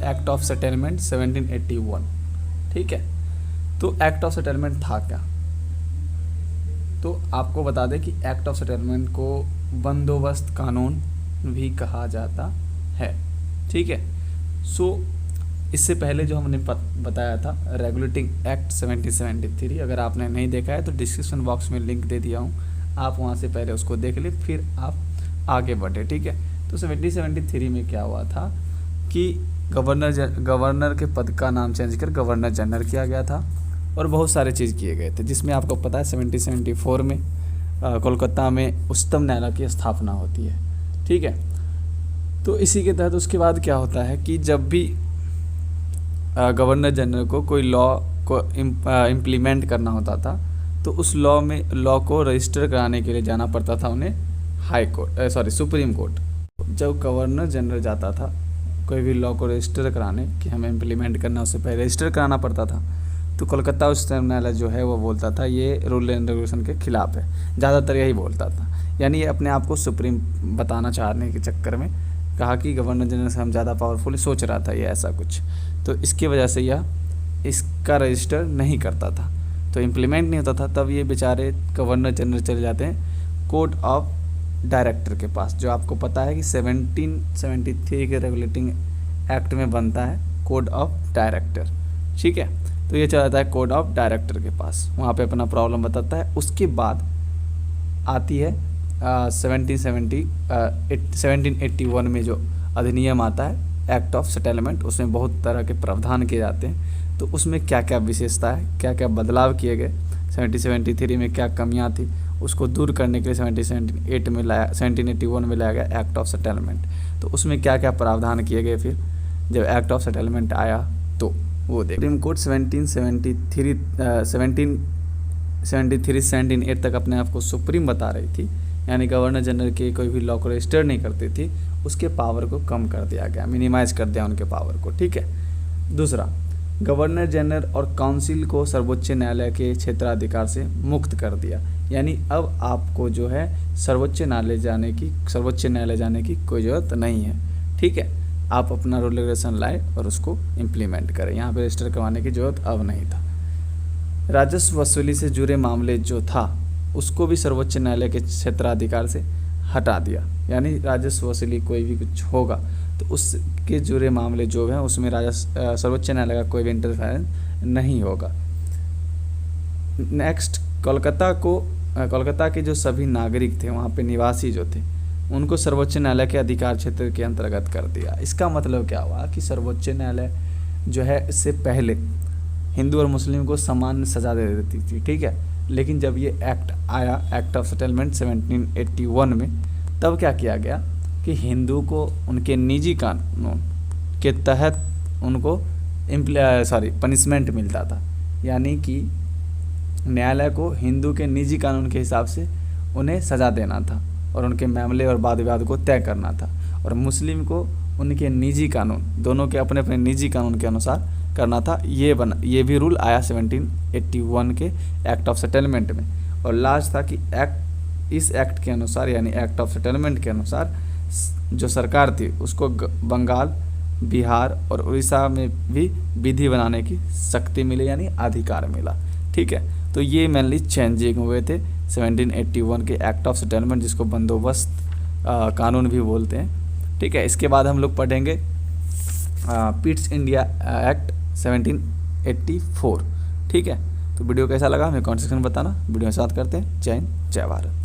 Act of settlement 1781। ठीक है, तो एक्ट ऑफ सेटलमेंट था क्या? तो आपको बता दें कि एक्ट ऑफ सेटलमेंट को बंदोबस्त कानून भी कहा जाता है। ठीक है, सो इससे पहले जो हमने बताया था रेगुलेटिंग एक्ट 1773, अगर आपने नहीं देखा है तो डिस्क्रिप्शन बॉक्स में लिंक दे दिया हूँ, आप वहाँ से पहले उसको देख ले, फिर आप आगे बढ़े। ठीक है, तो 1773 में क्या हुआ था कि गवर्नर के पद का नाम चेंज कर गवर्नर जनरल किया गया था और बहुत सारे चीज़ किए गए थे, जिसमें आपको पता है 1774 में कोलकाता में उच्चतम न्यायालय की स्थापना होती है। ठीक है, तो इसी के तहत उसके बाद क्या होता है कि जब भी गवर्नर जनरल को कोई लॉ को इम्प्लीमेंट करना होता था तो उस लॉ को रजिस्टर कराने के लिए जाना पड़ता था उन्हें सुप्रीम कोर्ट। जब गवर्नर जनरल जाता था कोई भी लॉ को रजिस्टर कराने कि हमें इम्प्लीमेंट करना, उससे पहले रजिस्टर कराना पड़ता था, तो कोलकाता उच्चतम न्यायालय जो है वो बोलता था ये रूल एंड रेगुलेशन के खिलाफ है, ज़्यादातर यही बोलता था। यानी ये अपने आप को सुप्रीम बताना चाहने के चक्कर में कहा कि गवर्नर जनरल से हम ज़्यादा पावरफुल सोच रहा था ये ऐसा कुछ, तो इसकी वजह से यह इसका रजिस्टर नहीं करता था, तो इम्प्लीमेंट नहीं होता था। तब ये बेचारे गवर्नर जनरल चले जाते हैं कोर्ट ऑफ डायरेक्टर के पास, जो आपको पता है कि 1773 के रेगुलेटिंग एक्ट में बनता है कोड ऑफ डायरेक्टर। ठीक है, तो ये चला जाता है कोड ऑफ डायरेक्टर के पास, वहाँ पे अपना प्रॉब्लम बताता है। उसके बाद आती है 1781 में जो अधिनियम आता है एक्ट ऑफ सेटलमेंट, उसमें बहुत तरह के प्रावधान किए जाते हैं। तो उसमें क्या क्या विशेषता है, क्या क्या बदलाव किए गए, 1773 में क्या कमियां थी, उसको दूर करने के लिए 1781 में लाया गया एक्ट ऑफ सेटलमेंट। तो उसमें क्या क्या प्रावधान किए गए फिर जब एक्ट ऑफ सेटलमेंट आया तो वो देख। सुप्रीम कोर्ट 1778 तक अपने आप को सुप्रीम बता रही थी, यानी गवर्नर जनरल के कोई भी लॉ को रजिस्टर नहीं करती थी, उसके पावर को कम कर दिया गया, मिनिमाइज कर दिया उनके पावर को। ठीक है, दूसरा गवर्नर जनरल और काउंसिल को सर्वोच्च न्यायालय के क्षेत्राधिकार से मुक्त कर दिया, यानी अब आपको जो है सर्वोच्च न्यायालय जाने की कोई ज़रूरत नहीं है। ठीक है, आप अपना रूल रेगुलेशन लाए और उसको इम्प्लीमेंट करें, यहाँ पे रजिस्टर करवाने की ज़रूरत अब नहीं था। राजस्व वसूली से जुड़े मामले जो था उसको भी सर्वोच्च न्यायालय के क्षेत्राधिकार से हटा दिया, यानी राजस्व वसूली कोई भी कुछ होगा तो उसके जुड़े मामले जो हैं उसमें सर्वोच्च न्यायालय का कोई भी इंटरफेरेंस नहीं होगा। नेक्स्ट, कोलकाता के जो सभी नागरिक थे, वहाँ पे निवासी जो थे, उनको सर्वोच्च न्यायालय के अधिकार क्षेत्र के अंतर्गत कर दिया। इसका मतलब क्या हुआ कि सर्वोच्च न्यायालय जो है इससे पहले हिंदू और मुस्लिम को समान सज़ा दे देती थी। ठीक है, लेकिन जब ये एक्ट आया एक्ट ऑफ सेटलमेंट 1781 में, तब क्या किया गया कि हिंदू को उनके निजी कानून के तहत उनको पनिशमेंट मिलता था, यानी कि न्यायालय को हिंदू के निजी कानून के हिसाब से उन्हें सज़ा देना था और उनके मामले और वाद विवाद को तय करना था, और मुस्लिम को उनके निजी कानून, दोनों के अपने अपने निजी कानून के अनुसार करना था। ये भी रूल आया 1781 के एक्ट ऑफ सेटलमेंट में। और लास्ट था कि इस एक्ट के अनुसार, यानी एक्ट ऑफ सेटलमेंट के अनुसार, जो सरकार थी उसको बंगाल, बिहार और उड़ीसा में भी विधि बनाने की शक्ति मिली, यानी अधिकार मिला। ठीक है, तो ये मेनली चेंजिंग हुए थे 1781 के एक्ट ऑफ सेटलमेंट, जिसको बंदोबस्त कानून भी बोलते हैं। ठीक है, इसके बाद हम लोग पढ़ेंगे पिट्स इंडिया एक्ट 1784। ठीक है, तो वीडियो कैसा लगा हमें कमेंट सेक्शन में बताना। वीडियो में साथ करते हैं। जय हिंद, जय भारत।